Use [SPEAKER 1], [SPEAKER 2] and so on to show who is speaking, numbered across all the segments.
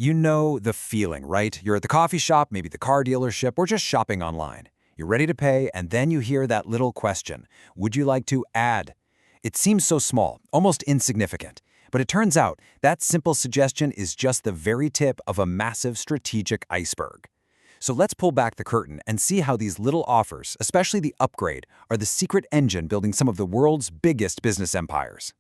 [SPEAKER 1] You know the feeling, right? You're at the coffee shop, maybe the car dealership, or just shopping online. You're ready to pay, and then you hear that little question, would you like to add? It seems so small, almost insignificant. But it turns out that simple suggestion is just the very tip of a massive strategic iceberg. So let's pull back the curtain and see how these little offers, especially the upgrade, are the secret engine building some of the world's biggest business empires.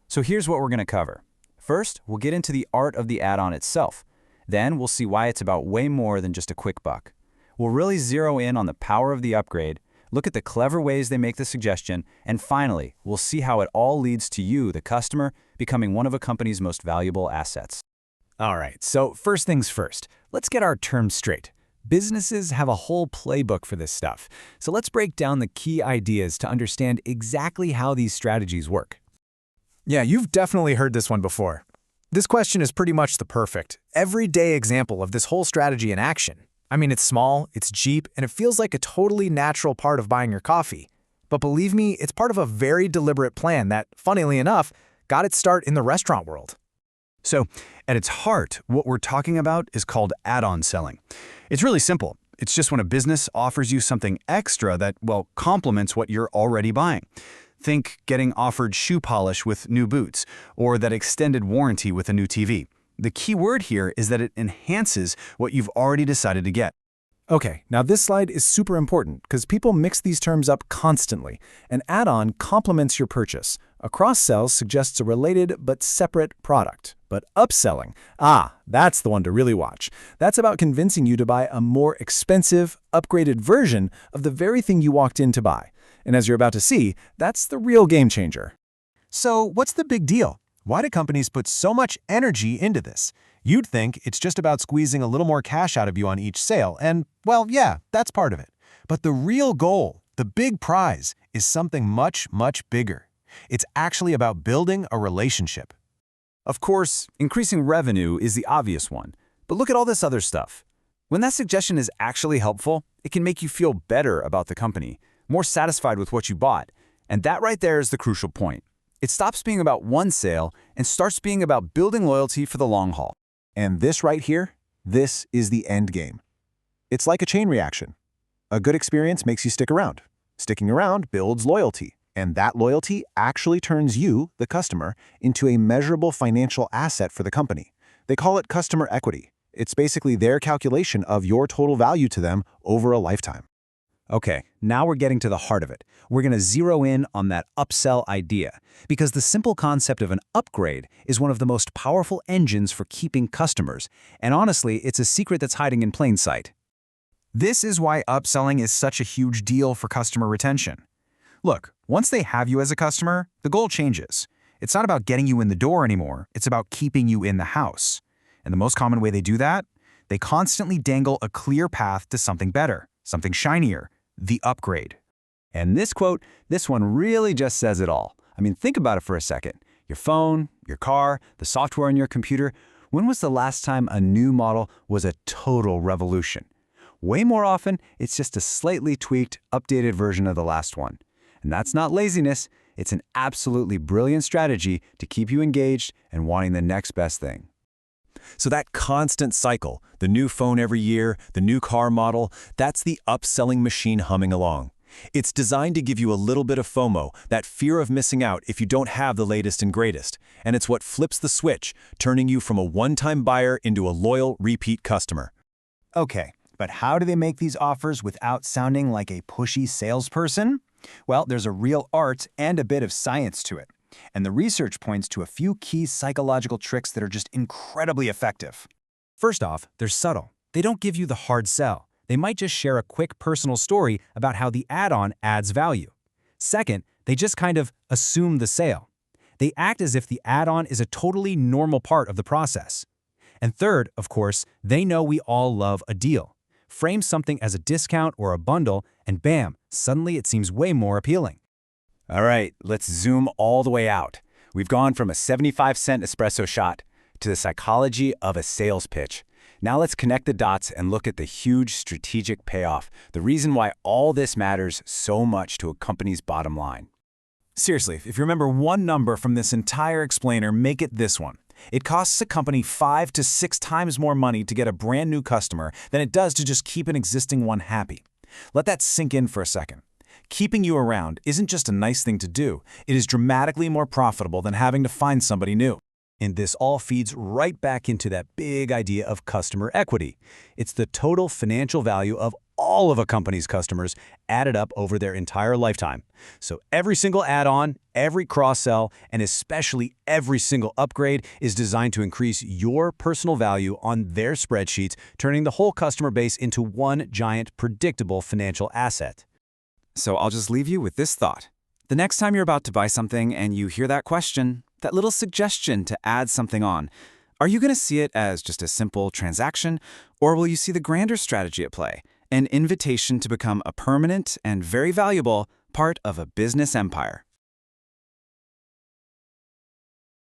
[SPEAKER 2] So here's what we're going to cover. First, we'll get into the art of the add-on itself. Then we'll see why it's about way more than just a quick buck. We'll really zero in on the power of the upgrade, look at the clever ways they make the suggestion, and finally, we'll see how it all leads to you, the customer, becoming one of a company's most valuable assets.
[SPEAKER 1] All right, so first things first, let's get our terms straight. Businesses have a whole playbook for this stuff, so let's break down the key ideas to understand exactly how these strategies work.
[SPEAKER 3] Yeah, you've definitely heard this one before. This question is pretty much the perfect, everyday example of this whole strategy in action. I mean, it's small, it's cheap, and it feels like a totally natural part of buying your coffee. But believe me, it's part of a very deliberate plan that, funnily enough, got its start in the restaurant world.
[SPEAKER 2] So, at its heart, what we're talking about is called add-on selling. It's really simple. It's just when a business offers you something extra that, well, complements what you're already buying. Think getting offered shoe polish with new boots, or that extended warranty with a new TV. The key word here is that it enhances what you've already decided to get.
[SPEAKER 3] Okay, now this slide is super important because people mix these terms up constantly. An add-on complements your purchase. A cross-sell suggests a related but separate product. But upselling, that's the one to really watch. That's about convincing you to buy a more expensive, upgraded version of the very thing you walked in to buy. And as you're about to see, that's the real game changer.
[SPEAKER 4] So what's the big deal? Why do companies put so much energy into this? You'd think it's just about squeezing a little more cash out of you on each sale, and, well, yeah, that's part of it. But the real goal, the big prize, is something much, much bigger. It's actually about building a relationship.
[SPEAKER 2] Of course, increasing revenue is the obvious one, but look at all this other stuff. When that suggestion is actually helpful, it can make you feel better about the company, more satisfied with what you bought, and that right there is the crucial point. It stops being about one sale and starts being about building loyalty for the long haul.
[SPEAKER 4] And this right here, this is the end game. It's like a chain reaction. A good experience makes you stick around. Sticking around builds loyalty, and that loyalty actually turns you, the customer, into a measurable financial asset for the company. They call it customer equity. It's basically their calculation of your total value to them over a lifetime.
[SPEAKER 2] Okay, now we're getting to the heart of it. We're going to zero in on that upsell idea, because the simple concept of an upgrade is one of the most powerful engines for keeping customers, and honestly, it's a secret that's hiding in plain sight.
[SPEAKER 1] This is why upselling is such a huge deal for customer retention. Look, once they have you as a customer, the goal changes. It's not about getting you in the door anymore, it's about keeping you in the house. And the most common way they do that? They constantly dangle a clear path to something better, something shinier, the upgrade.
[SPEAKER 2] And this quote, this one really just says it all. I mean, think about it for a second. Your phone, your car, the software on your computer. When was the last time a new model was a total revolution? Way more often, it's just a slightly tweaked, updated version of the last one. And that's not laziness. It's an absolutely brilliant strategy to keep you engaged and wanting the next best thing.
[SPEAKER 4] So that constant cycle, the new phone every year, the new car model, that's the upselling machine humming along. It's designed to give you a little bit of FOMO, that fear of missing out if you don't have the latest and greatest. And it's what flips the switch, turning you from a one-time buyer into a loyal, repeat customer.
[SPEAKER 3] Okay, but how do they make these offers without sounding like a pushy salesperson? Well, there's a real art and a bit of science to it. And the research points to a few key psychological tricks that are just incredibly effective.
[SPEAKER 1] First off, they're subtle. They don't give you the hard sell. They might just share a quick personal story about how the add-on adds value. Second, they just kind of assume the sale. They act as if the add-on is a totally normal part of the process. And third, of course, they know we all love a deal. Frame something as a discount or a bundle, and bam, suddenly it seems way more appealing.
[SPEAKER 2] All right, let's zoom all the way out. We've gone from a 75-cent espresso shot to the psychology of a sales pitch. Now let's connect the dots and look at the huge strategic payoff, the reason why all this matters so much to a company's bottom line.
[SPEAKER 3] Seriously, if you remember one number from this entire explainer, make it this one. It costs a company 5 to 6 times more money to get a brand new customer than it does to just keep an existing one happy. Let that sink in for a second. Keeping you around isn't just a nice thing to do, it is dramatically more profitable than having to find somebody new. And this all feeds right back into that big idea of customer equity. It's the total financial value of all of a company's customers added up over their entire lifetime. So every single add-on, every cross-sell, and especially every single upgrade is designed to increase your personal value on their spreadsheets, turning the whole customer base into one giant, predictable financial asset.
[SPEAKER 2] So I'll just leave you with this thought. The next time you're about to buy something and you hear that question, that little suggestion to add something on, are you going to see it as just a simple transaction, or will you see the grander strategy at play? An invitation to become a permanent and very valuable part of a business empire.